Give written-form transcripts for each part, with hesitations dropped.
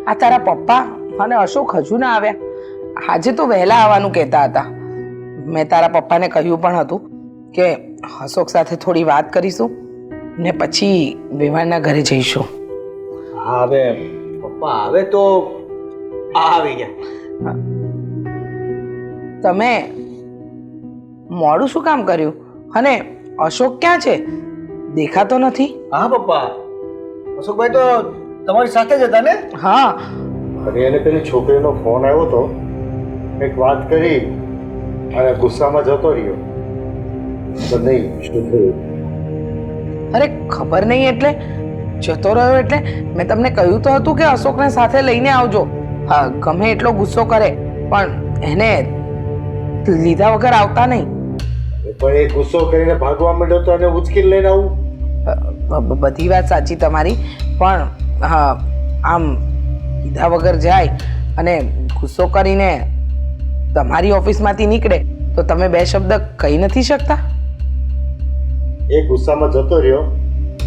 આ તારા પપ્પા અને અશોક હજુ ના આવ્યા? આજે તો વહેલા આવવાનું કહેતા હતા. મેં તારા પપ્પાને કહ્યું પણ હતું કે અશોક સાથે થોડી વાત કરીશું ને પછી વેવાણના ઘરે જઈશું. હા, હવે પપ્પા આવે તો આવી ગયા. તમે મોડું શું કામ કર્યું? અને અશોક ક્યાં છે? દેખાતો નથી. હા પપ્પા, અશોકભાઈ તો તમારી સાથે જ હતા ને? હા. અને એને પેલી છોકરીનો ફોન આવ્યો તો, એક વાત કરી અને ગુસ્સામાં જતો રહ્યો. તો નહીં શું થયું? અરે ખબર નહીં એટલે જતો રહ્યો એટલે મેં તમને કહ્યું તો હતું કે અશોકને સાથે લઈને આવજો. હા, ગમે એટલો ગુસ્સો કરે પણ એને લીધા વગર આવતા નહીં. પણ એ ગુસ્સો કરીને ભાગવા માંડ્યો તો એને ઉચકીને લઈને આવું. બધી વાત સાચી તમારી, પણ હા આમ લીધા વગર જાય અને ગુસ્સો કરીને તમારી ઓફિસમાંથી નીકળે તો તમે બે શબ્દ કહી નથી શકતા? એ ગુસ્સામાં જતો રહ્યો,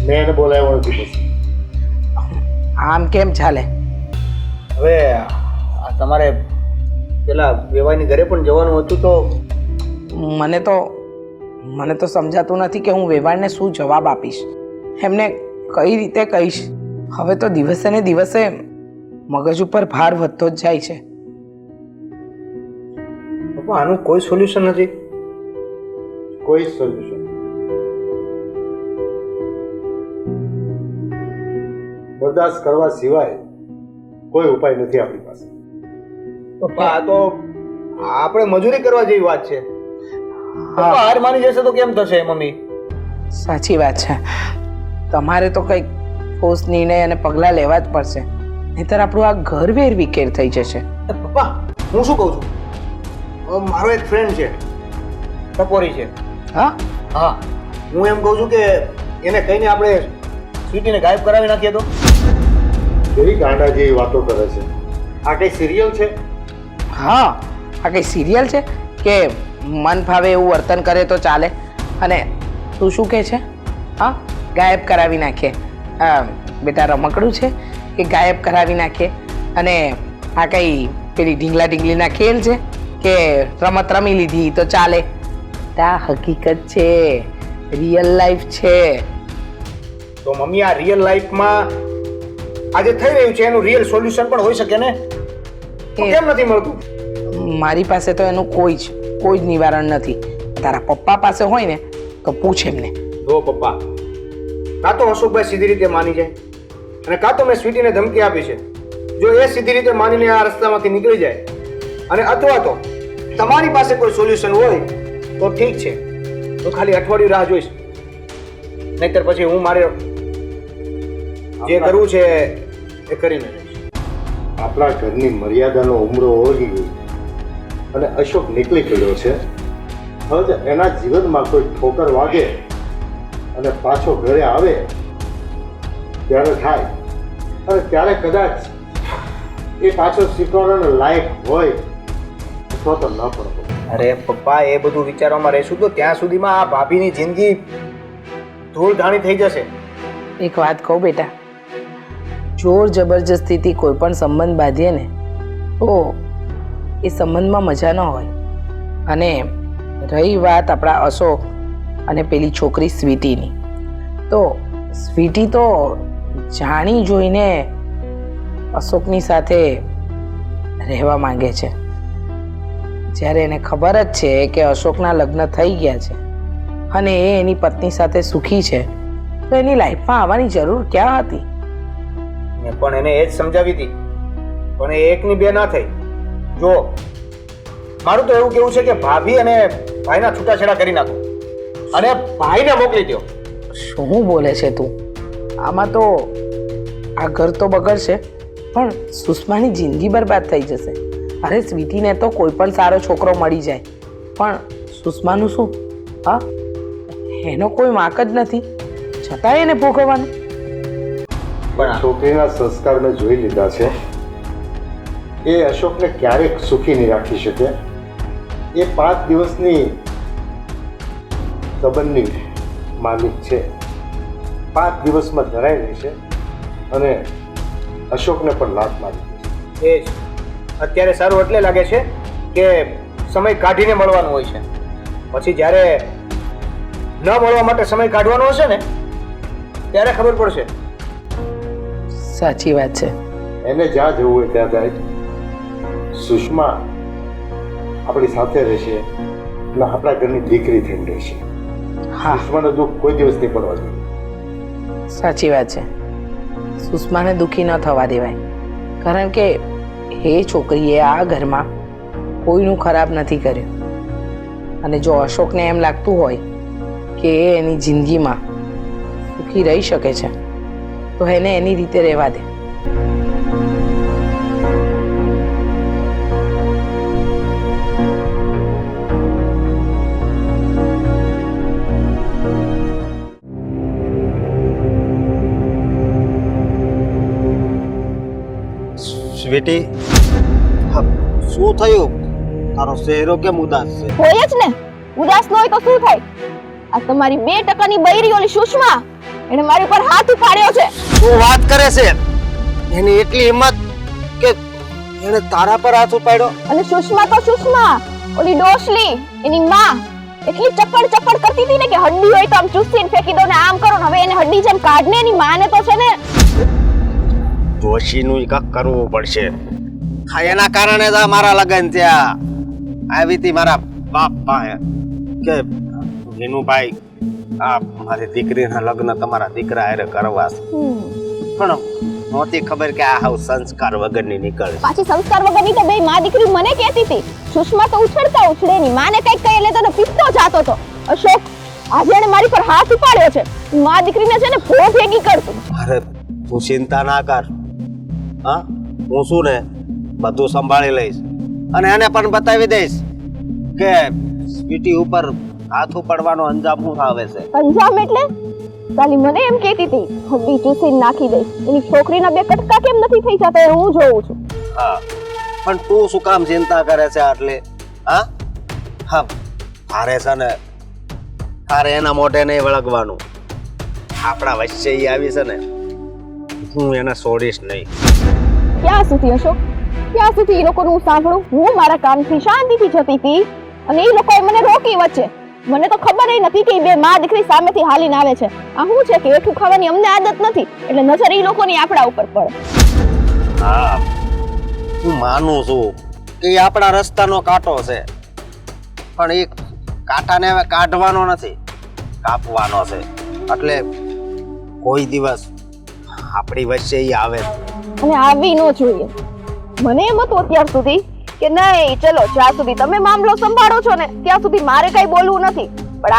મેં એને બોલાવ્યો નથી. પછી આમ કેમ ચાલે? હવે આ તમારે પેલા વેવાઈની ઘરે પણ જવાનું હતું તો મને તો સમજાતું નથી કે હું વેવાણને શું જવાબ આપીશ, એમને કઈ રીતે કહીશ. હવે તો દિવસે ને દિવસે મગજ ઉપર ભાર વધતો જ જાય છે. પપ્પા આનું કોઈ સોલ્યુશન નથી. કોઈ સોલ્યુશન બરદાસ્ત કરવા સિવાય કોઈ ઉપાય નથી આપણી પાસે. પપ્પા આ તો આપણે મજૂરી કરવા જેવી વાત છે. પપ્પા હાર માની જશે તો કેમ થશે મમ્મી? સાચી વાત છે. તમારે તો કંઈક ઠોસ નિર્ણય અને પગલાં લેવા જ પડશે, નહીંતર આપણું આ ઘર વેર વિખેર થઈ જશે. પપ્પા હું શું કહું છું, મારો એક ફ્રેન્ડ છે, ટપોરી છે. હા હા, હું એમ કહું છું કે એને કહીને આપણે સ્વીટીને ગાયબ કરાવી નાખીએ તો? કેવી ગાંડા જેવી વાતો કરે છે. આ કઈ સિરિયલ છે? હા, આ કંઈ સિરિયલ છે કે મન ફાવે એવું વર્તન કરે તો ચાલે? અને તું શું કહે છે? હા, ગાયબ કરાવી નાખીએ? બેટા રમકડું છે કે ગાયબ કરાવી નાખીએ? અને આ કંઈ પેલી ઢીંગલા ઢીંગલીના ખેલ છે કે રમત રમી લીધી તો ચાલે? આ હકીકત છે, રિયલ લાઈફ છે. તો મમ્મી આ રિયલ લાઈફમાં આજે થઈ રહ્યું છે એનું રિયલ સોલ્યુશન પણ હોઈ શકે ને? તો કેમ નથી મળતું? મારી પાસે તો એનું કોઈ જ નિવારણ નથી. તારા પપ્પા પાસે હોય ને તો પૂછ એમને. જો પપ્પા, કાં તો અશોકભાઈ સીધી રીતે માની જાય અને કાં તો મેં સ્વીટીને ધમકી આપી છે. જો એ સીધી રીતે માનીને આ રસ્તામાંથી નીકળી જાય અને અથવા તો તમારી પાસે કોઈ સોલ્યુશન હોય તો ઠીક છે, તો ખાલી અઠવાડિયું રાહ જોઈશ. નહીતર પછી હું મારે જે કરવું છે એ કરીને રહીશ. આપણા ઘરની મર્યાદાનો ઉમરો ઓળગી ગયો અને અશોક નીકળી પડ્યો છે. હવે એના જીવનમાં કોઈ ઠોકર વાગે અને પાછો ઘરે આવે ત્યારે થાય, અને ત્યારે કદાચ એ પાછો સ્વીકારવાનો લાયક હોય અથવા તો ન પણ હોય. અરે પપ્પા, એ બધું વિચારવામાં રહેશું તો ત્યાં સુધીમાં આ ભાભીની જિંદગી ધૂળધાણી થઈ જશે. એક વાત કહું બેટા, જોર જબરજસ્તીથી કોઈ પણ સંબંધ બાંધીએ ને તો એ સંબંધમાં મજા ન હોય. અને રહી વાત આપણા અશોક અને પેલી છોકરી સ્વીટીની, તો સ્વીટી તો જાણી જોઈને અશોકની સાથે રહેવા માંગે છે, જ્યારે એને ખબર જ છે કે અશોકના લગ્ન થઈ ગયા છે અને એ એની પત્ની સાથે સુખી છે, તો એની લાઈફમાં આવવાની જરૂર ક્યાં હતી? મેં પણ એને એ જ સમજાવી હતી, પણ એ એકની બે ના થઈ. જો મારું તો એવું કેવું છે કે ભાભી અને ભાઈના છૂટાછેડા કરી નાખો અને ભાઈને મોકલી દો. શું બોલે છે તું? આમાં તો આ ઘર તો બગડશે પણ સુષ્માની જિંદગી બરબાદ થઈ જશે. અરે સ્વીટીને તો કોઈ પણ સારો છોકરો મળી જાય, પણ સુષ્માનું શું? હા, એનો કોઈ વાંક જ નથી, છતાંય એને ભોગવવાનું. પણ છોકરીના સંસ્કાર મેં જોઈ લીધા છે. એ અશોકને ક્યારેક સુખી નહીં રાખી શકે. એ 5 દિવસની સંબંધની માલિક છે. 5 દિવસમાં ધરાઈ રહેશે અને અશોકને પણ લાત મારી. એ જ અત્યારે સારું એટલે લાગે છે કે સમય કાઢીને મળવાનું હોય છે. પછી જ્યારે ન મળવા માટે સમય કાઢવાનો હશે ને ત્યારે ખબર પડશે. સાચી વાત છે. એને જ્યાં જવું હોય ત્યાં જાય. સુષ્મા આપણી સાથે રહેશે અને આપણા ઘરની દીકરી થઈને રહેશે. હા, સુષ્માનું દુઃખ કોઈ દિવસ નહીં પડવા જોઈએ. સાચી વાત છે. સુષ્માને દુઃખી ન થવા દેવાય, કારણ કે એ છોકરીએ આ ઘરમાં કોઈનું ખરાબ નથી કર્યું. અને જો અશોકને એમ લાગતું હોય કે એ એની જિંદગીમાં સુખી રહી શકે છે તો એને એની રીતે રહેવા દે. સ્વીટી, શું થયું? તારો ચહેરો કેમ ઉદાસ છે? હોય જ ને, ઉદાસ ન હોય તો શું થાય? આ તમારી 2% બૈરી ઓલી સુષ્મા એને મારી પર હાથ ઉપાડ્યો છે. શું વાત કરે છે? એની એટલી હિંમત કે એને તારા પર હાથ ઉપાડ્યો? અને સુષ્મા તો સુષ્મા, ઓલી ડોશલી એની માં એટલી ચપડ કરતી હતી ને કે હડ્ડી હોય તો આમ ચૂસીને ફેંકી દો ને આમ કરો ને. હવે એને હડ્ડી જેમ કાઢને એની માને તો છે ને દોશીનું કંઈક કરવું પડશે. હા, એના કારણે જ આ મારા લગન થયા. આવી હતી મારા બાપ પાસે કે વિનુભાઈ આ મારી દીકરીના લગ્ન તમારા દીકરા હારે કરવા છે. પણ નહોતી ખબર કે આ હાવ સંસ્કાર વગરની નીકળે. પાછી સંસ્કાર વગરની તો બે માં દીકરી મને કહેતી હતી. સુષ્મા તો ઉછળતા ઉછળે ની માને કઈક કહી લેતો ને પીતો જાતો તો. અશોક, આજે એને મારી પર હાથ ઉપાડ્યો છે. માં દીકરીને છે ને ભો ભેગી કરતું. અરે તું ચિંતા ના કર. હા, હું શું ને બધું સંભાળી લઈશ અને એને પણ બતાવી દઈશ કે સ્વીટી ઉપર હાથ ઉપાડવાનો અંજામ શું આવે છે. અંજામ એટલે તાલી મને એમ કહેતી હતી હડ્ડી ચૂસીને નાખી દઈશ. એની છોકરીના 2 કટકા કેમ નથી થઈ જતા એ હું જોઉં છું. હા, પણ તું શું કામ ચિંતા કરે છે આટલી? હા હા, તારે છે ને તારે એના મોઢે નહીં વળગવાનું. આપણા વચ્ચે ઈ આવી છે ને, હું એને છોડીશ નહીં. ક્યાં સુધી અશોક, ક્યાં સુધી એ લોકોનું સાંભળું? હું મારા કામથી શાંતિથી જતી હતી અને એ લોકોએ મને રોકી વચ્ચે. મને તો ખબર ય નથી કે એ બે માં દીકરી સામેથી હાલીને આવે છે. આ શું છે કે એઠું ખાવાની અમને આદત નથી એટલે નજર એ લોકોની આપણા ઉપર પડે. હા, હું માનું છું કે ઈ આપણા રસ્તાનો કાંટો છે, પણ એ કાંટાને હવે કાઢવાનો નથી, કાપવાનો છે. એટલે કોઈ દિવસ આપણી વચ્ચે ઈ આવે અને આવી ન જોઈએ. મને એમ હતું અત્યાર સુધી કે નહીં ચલો જ્યાં સુધી તમે મામલો સંભાળો છો ને ત્યાં સુધી મારે કઈ બોલવું નથી. પણ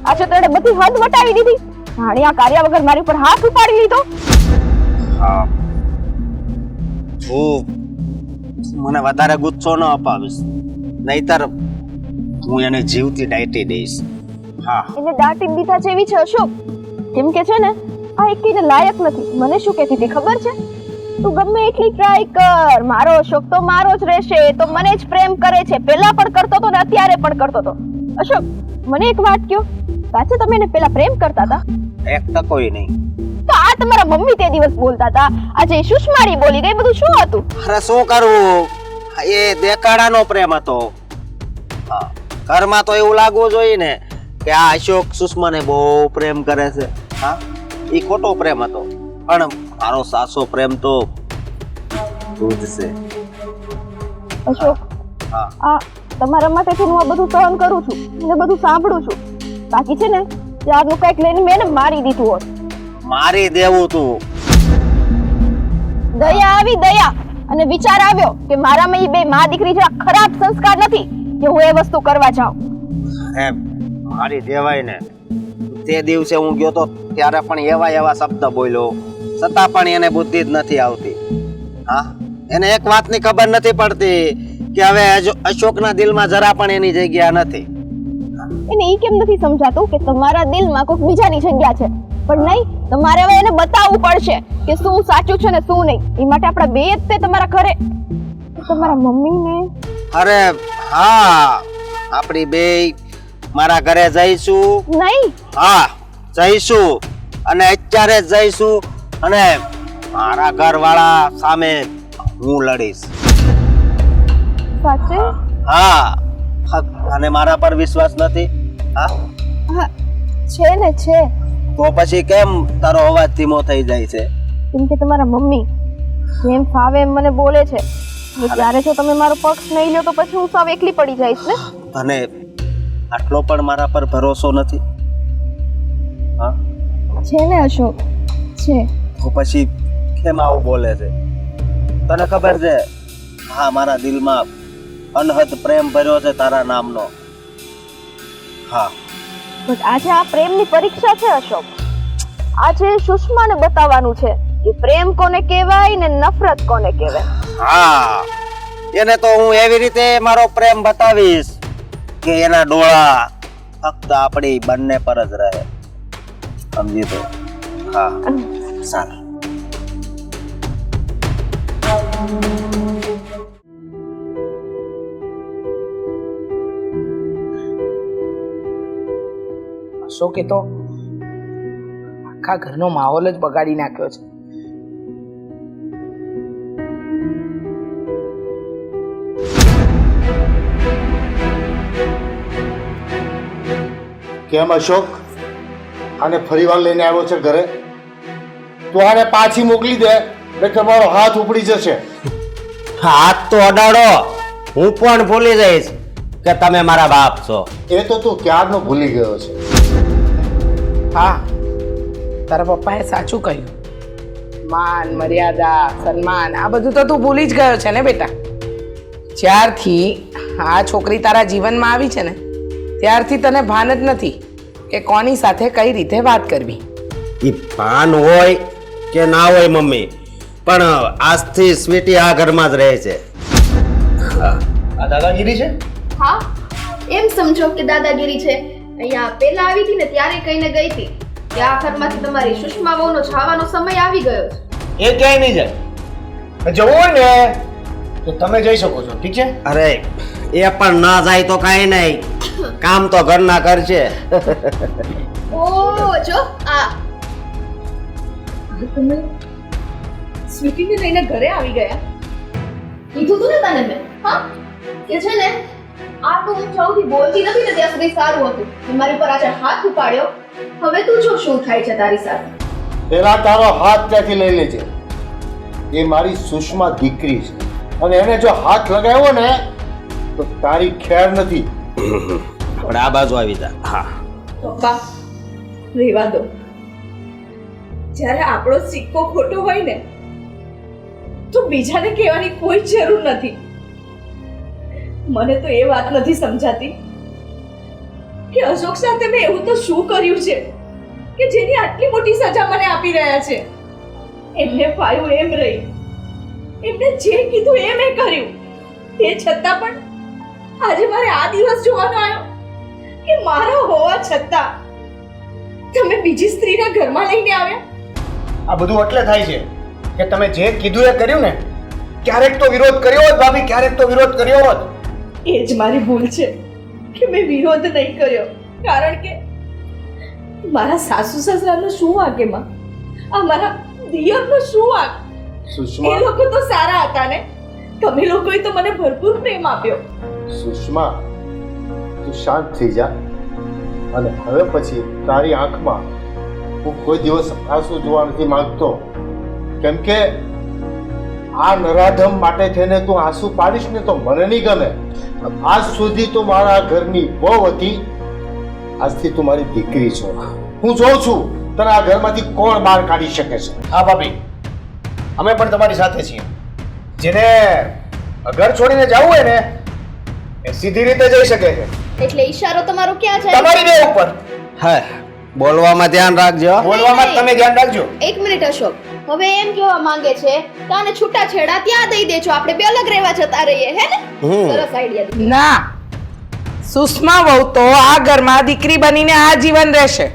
આજે તો એને બધી હદ વટાવી દીધી. જાણે આ કાર્ય વગર મારી પર હાથ ઉપાડી લીધો. હા, હું મને વધારે ગુસ્સો ન અપાવીશ, નહીતર હું એને જીવતી દાટી દઈશ. હા, એને દાટી દીધા જેવી છે અશોક. કેમ કે છે ને આ એકીને લાયક નથી. મને શું કહેતી હતી ખબર છે? તું ગમે એટલી ટ્રાય કર, મારો અશોક તો મારો જ રહેશે, તો મને જ પ્રેમ કરે છે. પહેલા પણ કરતો હતો ને અત્યારે પણ કરતો હતો. અશોક, મને એક વાત કહો, સાચે તમે એને પહેલા પ્રેમ કરતા હતા? એક ટકોય નહીં. તો આ તમારા મમ્મી તે દિવસ બોલતા હતા, આજે સુષ્માડી બોલી ગઈ, બધું શું હતું? અરે શું કરવું, એ દેખાડાનો પ્રેમ હતો. હા, ઘરમાં તો એવું લાગવું જોઈએ ને કે આ અશોક સુષ્માને બહુ પ્રેમ કરે છે. હા, એ ખોટો પ્રેમ હતો, પણ મારો સાચો પ્રેમ તો તું જ છે. અશોક, હા, આ તમારા માટે હું આ બધું સહન કરું છું અને બધું સાંભળું છું. બાકી છે ને ત્યારનું કઈક લઈને મેં એને મારી દીધું હોત. મારી દેવું તું. દયા આવી, દયા, અને વિચાર આવ્યો કે મારામાં એ બે માં દીકરી જેવા ખરાબ સંસ્કાર નથી કે હું એ વસ્તુ કરવા જાઉં. એમ મારી દેવાય ને. તે દિવસે હું ગયો તો ત્યારે પણ એવા શબ્દ બોલ્યો, છતાં પણ એને બુદ્ધિ જ નથી આવતી. હા, એને એક વાતની ખબર નથી પડતી કે હવે અશોકના દિલમાં જરા પણ એની જગ્યા નથી. એને ઈ કેમ નથી સમજાતું કે તમારા દિલમાં કોઈ બીજાની જગ્યા છે? પણ નહીં, તમારે હવે એને બતાવવું પડશે કે શું સાચું છે ને શું નહીં. એ માટે આપણા બે જ તે તમારા ઘરે તમારા મમ્મીને. અરે હા, આપણી બે મારા ઘરે જઈશું. નહીં, હા જઈશું, અને અત્યારે જ જઈશું, અને મારા ઘરવાળા સામે હું લડીશ. સાચે? હા. અને મારા પર વિશ્વાસ નથી? હા. હા, છે ને છે. તો પછી કેમ તારો અવાજ ધીમો થઈ જાય છે? કેમ કે તમારા મમ્મી જેમ ફાવે એમ મને બોલે છે. અને ત્યારે જો તમે મારો પક્ષ નહીં લ્યો તો પછી હું સાવ એકલી પડી જઈશ ને. તને આટલો પણ મારા પર ભરોસો નથી? હા. છે ને અશોક, છે. તો પછી કેમ આવું બોલે છે? તને ખબર છે હા મારા દિલમાં અનહદ પ્રેમ ભર્યો છે તારા નામનો. હા. બટ આજે આ પ્રેમની પરીક્ષા છે અશોક. આજે સુષ્માને બતાવવાનું છે કે પ્રેમ કોને કહેવાય ને નફરત કોને કહેવાય. હા. એને તો હું એવી રીતે મારો પ્રેમ બતાવીશ કે એના ડોળા ફક્ત આપણી બંને પર જ રહે. સમજી તો? હા. સારું. અશોકે તો આખા ઘરનો માહોલ જ બગાડી નાખ્યો છે. કેમ અશોક આને ફરીવાર લઈને આવ્યો છે ઘરે? તું આને પાછી મોકલી દે એટલે તમારો હાથ ઉપડી જશે. હાથ તો અડાડો, હું પણ ભૂલી જઈશ કે તમે મારા બાપ છો. એ તો તું ક્યારનો ભૂલી ગયો છે. હા, તારા પપ્પાએ સાચું કહ્યું. માન, મર્યાદા, સન્માન આ બધું તો તું ભૂલી જ ગયો છે ને બેટા. જ્યારથી આ છોકરી તારા જીવનમાં આવી છે ને ત્યારથી તને ભાન જ નથી કે કોની સાથે કઈ રીતે વાત કરવી. એ ભાન હોય કે ના હોય મમ્મી, પણ આજથી સ્વીટી આ ઘરમાં જ રહે છે. આ દાદાગીરી છે? હા, એમ સમજો કે દાદાગીરી છે. અહીંયા પેલા આવી હતી ને ત્યારે કહીને ગઈ હતી કે આ ઘરમાંથી તમારી સુષ્મા વહુનો જવાનો સમય આવી ગયો છે. એ ક્યાંય નહીં જાય. જવું હોય ને તો તમે જઈ શકો છો, ઠીક છે? અરે એ પણ ના જાય તો કાંઈ નહીં, કામ તો ઘરના કરશે. ઓ જો આ તમે સ્વીટીને લઈને ઘરે આવી ગયા. કીધું તું ને તને મેં, હા કે છે ને આ તો હું સૌથી બોલતી નથી ને ત્યાં સુધી સારું હતું. મારી પર આજે હાથ ઉપાડ્યો. હવે તું જો શું થાય છે તારી સાથે. પેલા તારો હાથ ત્યાંથી લઈ લેજે. એ મારી સુષ્મા દીકરી છે અને એને જો હાથ લગાવ્યો ને તો તારી ખેર નથી. આપણે આ બાજુ આવી જા. હા. પપ્પા રેવા દો. જ્યારે આપણો સિક્કો ખોટો હોય ને તો બીજાને કહેવાની કોઈ જરૂર નથી. મને તો એ વાત નથી સમજાતી કે અશોક સાથે મેં એવું તો શું કર્યું છે કે જેની આટલી મોટી સજા મને આપી રહ્યા છે. એમને પાયું એમ રહી, એમને જે કીધું એ મેં કર્યું. તે છતાં પણ આજે મારે આ દિવસ જોવાનો આવ્યો કે મારા હોવા છતાં તમે બીજી સ્ત્રીના ઘરમાં લઈને આવ્યા. આ બધું એટલે થાય છે કે તમે જે કીધું એ કર્યું ને. ક્યારેક તો વિરોધ કર્યો હોત ભાભી, ક્યારેક તો વિરોધ કર્યો હોત. એ જ મારી ભૂલ છે કે મેં વિરોધ નહીં કર્યો. કારણ કે મારા સાસુ સસરાનો શું વાંક એમાં? આ મારા દિયરનો શું વાંક? એ સુષ્મા, લોકો તો સારા હતા ને. તમે લોકોએ તો મને ભરપૂર પ્રેમ આપ્યો. સુષ્મા તું શાંત થઈ જા અને હવે પછી તારી આંખમાં હું કોઈ દિવસ આંસુ જોવા નથી માંગતો. કેમ કે આ નરાધમ માટે થઈને તું આંસુ પાડીશ ને તો મને નહીં ગમે. આજ સુધી તો મારા ઘરની બહુ હતી, આજથી તું મારી દીકરી છો. હું જોઉં છું તને આ ઘરમાંથી કોણ બહાર કાઢી શકે છે. હા ભાભી, અમે પણ તમારી સાથે છીએ. જેને ઘર છોડીને જવું હોય ને એ સીધી રીતે જઈ શકે છે. એટલે ઈશારો તમારો ક્યાં છે? તમારી બે ઉપર. હા, બોલવામાં ધ્યાન રાખજો. બોલવામાં જ તમે ધ્યાન રાખજો. એક મિનિટ અશોક, હવે એમ કહેવા માંગે છે તો આને છૂટાછેડા ત્યાં દઈ દેજો, આપણે બે અલગ રહેવા જતા રહીએ, હે ને? સરસ આઈડિયા. ના, સુષ્મા વહુ તો આ ઘરમાં દીકરી બનીને આજીવન રહેશે,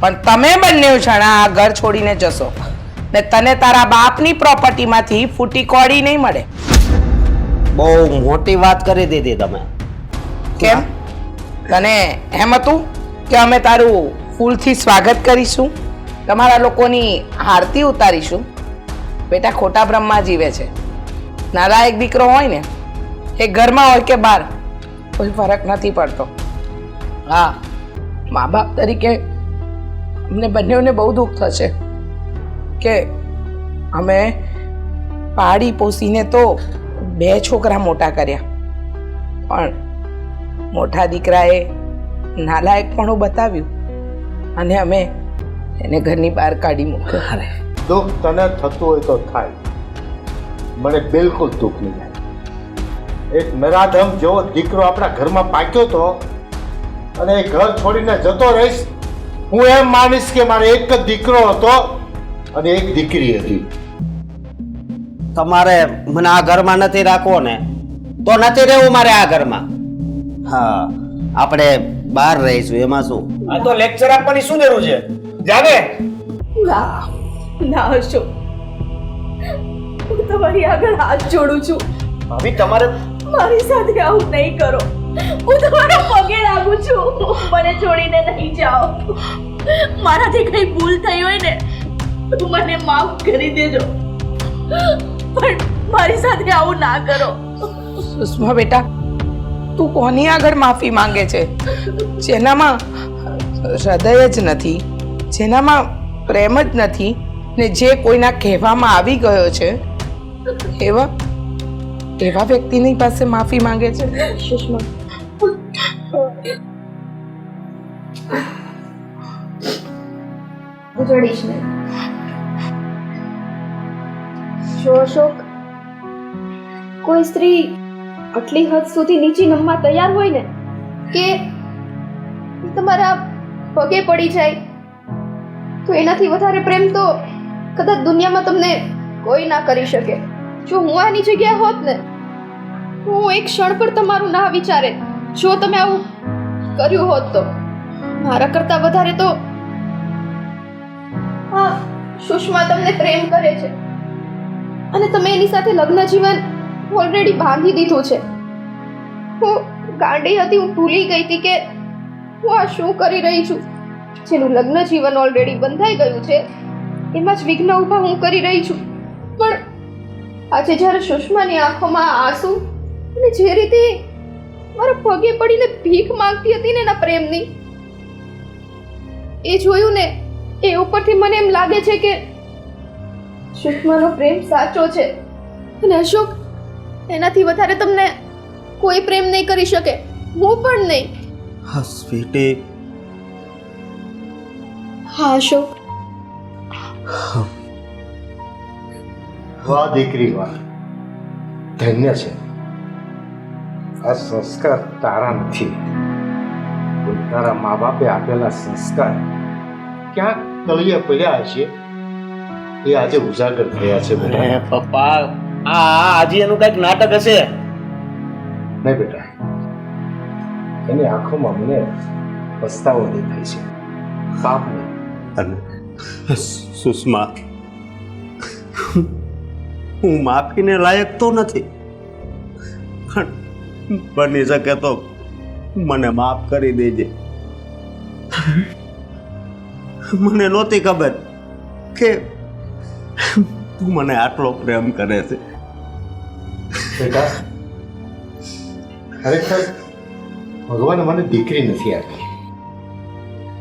પણ તમે બંને જણા આ ઘર છોડીને જશો ને તને તારા બાપની પ્રોપર્ટીમાંથી ફૂટી કોડી નહીં મળે. બહુ મોટી વાત કરી દીધી તમે. કેમ? તને એમ હતું કે અમે તારું ફૂલથી સ્વાગત કરીશું, તમારા લોકોની આરતી ઉતારીશું? બેટા ખોટા ભ્રમમાં જીવે છે. નાલાયક દીકરો હોય ને એ ઘરમાં હોય કે બહાર કોઈ ફરક નથી પડતો. હા, મા બાપ તરીકે અમને બંનેઓને બહુ દુઃખ થશે કે અમે પાડી પોસીને તો 2 છોકરા મોટા કર્યા, પણ મોટા દીકરાએ નાલાયકપણું બતાવ્યું અને અમે એને ઘરની બહાર કાઢી મૂક્યો. દુઃખ તને થતું હોય તો થાય, મને બિલકુલ દુઃખ નહીં થાય. એક નરાધમ જેવો દીકરો આપણા ઘરમાં પાક્યો તો અને એ ઘર છોડીને જતો રહીશ. હું એમ માનીશ કે મારે એક જ દીકરો હતો અને એક દીકરી હતી. તમારે મને આ ઘરમાં નથી રાખવો ને તો નથી રહેવું મારે આ ઘરમાં. હા, આપણે બહાર રહીશું, એમાં શું? આ તો લેક્ચર આપવાની શું જરૂર છે? જાને ના ના અશોક, હું તમારી આગળ હાથ જોડું છું. ભાભી તમારે મારી સાથે આવું નહીં કરો. હું તમારા પગે લાગુ છું. મને છોડીને નહીં જાઓ. મારાથી કઈ ભૂલ થઈ હોય ને તો મને માફ કરી દેજો, પણ મારી સાથે આવું ના કરો. સુષ્મા બેટા, તું કોની આગળ માફી માંગે છે? જેનામાં હૃદય જ નથી, જેનામાં પ્રેમ જ નથી ને જે કોઈના કહેવામાં આવી ગયો છે એવા વ્યક્તિની પાસે માફી માંગે છે. સુષ્મા, ઉજળીશ નહીં. જો અશોક, કોઈ સ્ત્રી આટલી હદ સુધી નીચી નમવા તૈયાર હોય ને કે તમારા પગે પડી જાય તો એનાથી વધારે પ્રેમ તો કદાચ દુનિયામાં તમને કોઈ ના કરી શકે. જો હું આની જગ્યાએ હોત ને, હું એક ક્ષણ પર તમારું ના વિચારે. જો તમે આવું કર્યું હોત તો મારા કરતા વધારે તો હા, સુષ્મા તમને પ્રેમ કરે છે અને તમે એની સાથે લગ્ન જીવન ઓલરેડી બાંધી દીધું છે. હું ગાંડી હતી, હું ભૂલી ગઈ હતી કે હું આ શું કરી રહી છું. જેનું લગ્ન જીવન ઓલરેડી બંધાઈ ગયું છે એમાં જ વિઘ્ન ઊભા હું કરી રહી છું. પણ આજે જ્યારે સુષ્માની આંખોમાં આંસુ અને જે રીતે મારા પગે પડીને ભીખ માંગતી હતી ને એના પ્રેમની, એ જોયું ને એ ઉપરથી મને એમ લાગે છે કે સુષ્માનો પ્રેમ સાચો છે અને અશોક એનાથી વધારે તમને કોઈ પ્રેમ નહીં કરી શકે, હું પણ નહીં. હા સ્વીટી. હા અશોક. વાહ દીકરી વાહ, ધન્ય છે. આ સંસ્કાર તારા નથી, પણ તારા મા બાપે આપેલા સંસ્કાર ક્યાંક તળિયે પડ્યા છે, એ આજે ઉજાગર થયા છે બેટા. પપ્પા, આજે એનું કઈક નાટક હશે. નહીં બેટા, એની આંખોમાં મને પસ્તાવો દેખાય છે, પાપ નહીં. અને સુષ્મા, હું માફીને લાયક તો નથી, પણ બની શકે તો મને માફ કરી દેજે. મને નહોતી ખબર કે તું મને આટલો પ્રેમ કરે છે. બેટા, ખરેખર ભગવાને મને દીકરી નથી આપી,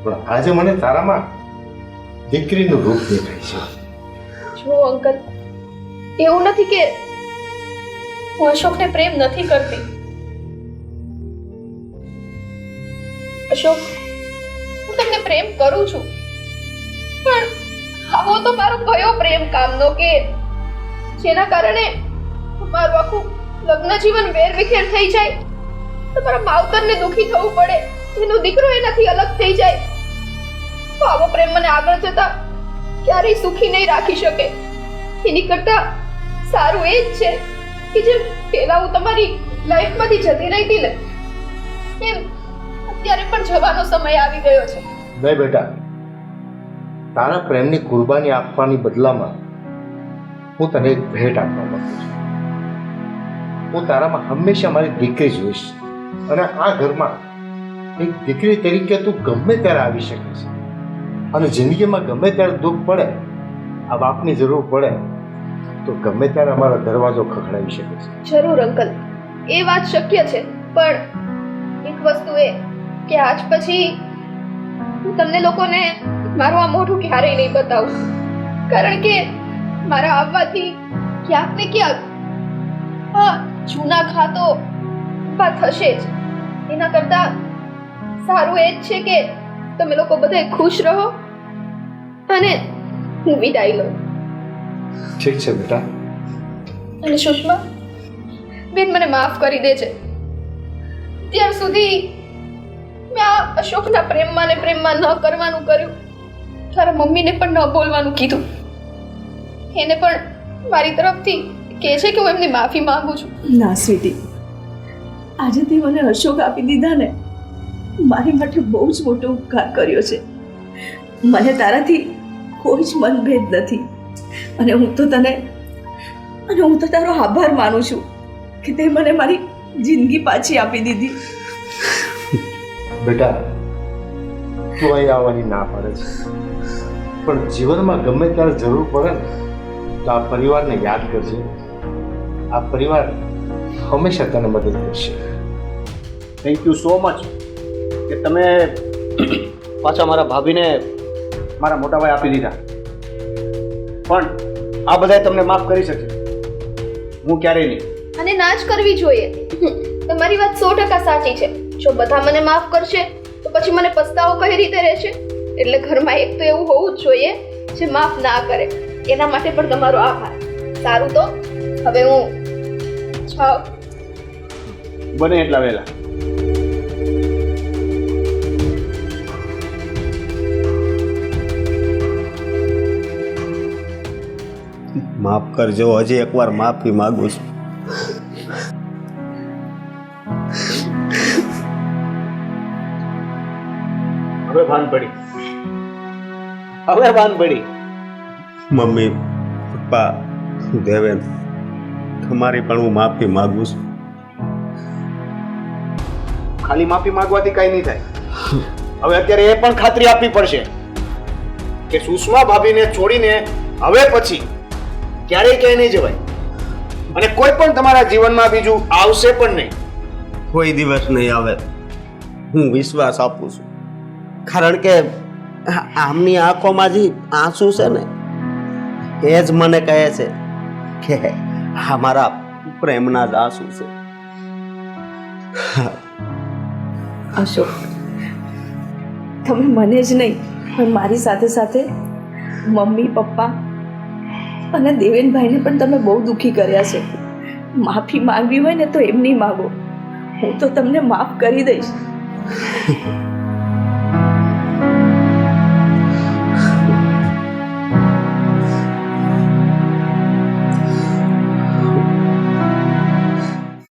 પણ આજે મને તારામાં દીકરીનું રૂપ દેખાય છે. જો અંકલ, એવું નથી કે હું અશોકને પ્રેમ નથી કરતી. અશોક, હું તમને પ્રેમ કરું છું, પણ આવો તો મારો કયો પ્રેમ કામનો કે જેના કારણે મારું આખું લગ્ન જીવન વેરવિખેર થઈ જાય, તમારા માવતરને દુખી થવું પડે, એનો દીકરો એનાથી અલગ થઈ જાય. તો આવો પ્રેમ મને આગળ જતા ક્યારેય સુખી નહીં રાખી શકે. એની કરતા સારું એ જ છે કે જેમ પહેલા હું તમારી લાઈફમાંથી જતી રહી હતી ને, એમ અત્યારે પણ જવાનો સમય આવી ગયો છે. નહીં બેટા, તારા પ્રેમની કુરબાની આપવાની બદલામાં હું તને એક ભેટ આપવા માંગુ છું. હું તારામાં હંમેશા મારી દીકરી જોઈશ, અને આ ઘરમાં એક દીકરી તરીકે તું ગમે ત્યારે આવી શકે છે, અને જિંદગીમાં ગમે ત્યારે દુઃખ પડે, આ બાપની જરૂર પડે તો ગમે ત્યારે અમારો દરવાજો ખખડાવી શકે છે. જરૂર અંકલ, એ વાત શક્ય છે, પણ એક વસ્તુ એ કે આજ પછી હું તમને લોકોને મારું આ મોઢું ક્યારેય નહીં બતાવું, કારણ કે મારા આવવાથી ક્યાંક ને ક્યાંક હા જૂના ખાતો ઊભા થશે જ. એના કરતા સારું એ જ છે કે તમે લોકો બધા ખુશ રહો અને હું વિદાય લઉં. ઠીક છે બેટા. અને સુષ્મા બેન, મને માફ કરી દેજે. ત્યાર સુધી મેં આ અશોકના પ્રેમમાં ને પ્રેમમાં ન કરવાનું કર્યું. તારા મમ્મીને પણ ન બોલવાનું કીધું. એને પણ મારી તરફથી કહે છે કે હું એમની માફી માંગુ છું. ના સ્વીટી, આજે તે મને અશોક આપી દીધા ને, મારી માટે બહુ જ મોટો ઉપકાર કર્યો છે. મને તારાથી કોઈ જ મનભેદ નથી અને હું તો તારો આભાર માનું છું કે તે મને મારી જિંદગી પાછી આપી દીધી. બેટા, તું અહીં આવવાની ના પાડે છે, પણ જીવનમાં ગમે ત્યારે જરૂર પડે ને તો આ પરિવારને યાદ કરજે. આ પરિવાર હંમેશા તને મદદ કરશે. થેન્ક યુ સો મચ કે તમે પાછા મારા ભાભીને મારા મોટા ભાઈ આપી દીધા. પણ આ બધાય તમને માફ કરી શકે, હું ક્યારેય નહીં. અને ના જ કરવી જોઈએ. તમારી વાત 100% સાચી છે. જો બધા મને માફ કરશે તો પછી મને પસ્તાવો કઈ રીતે રહેશે? એટલે ઘરમાં એક તો એવું હોવું જ જોઈએ જે માફ ના કરે. એના માટે પણ તમારો આભાર. સારું, તો હવે હું જાઉં. બને એટલા વહેલા. માફ કરજો, હજી એકવાર માફી માંગુ છું. હવે ભાન પડી. હવે ભાન પડી. મમ્મી, પપ્પા, દેવેન, તમારી પણ હું માફી માંગુ છું. ખાલી માફી માંગવાથી કઈ નહીં થાય. હવે અત્યારે એ પણ ખાતરી આપવી પડશે કે સુષ્મા ભાભીને છોડીને હવે પછી ક્યારેય ક્યાંય નહીં જવાય અને કોઈ પણ તમારા જીવનમાં બીજું આવશે પણ નહીં. કોઈ દિવસ નહીં આવે, હું વિશ્વાસ આપું છું. કારણ કે આમની આંખોમાં જે આંસુ છે ને, એ જ મને કહે છે કે આ મારા પ્રેમના જ આંસુ છે. અશોક, તમે મને જ નહીં પણ મારી સાથે સાથે મમ્મી, પપ્પા અને દેવેનભાઈને પણ તમે બહુ દુઃખી કર્યા છે. માફી માંગવી હોય ને તો એમની માગો, હું તો તમને માફ કરી દઈશ.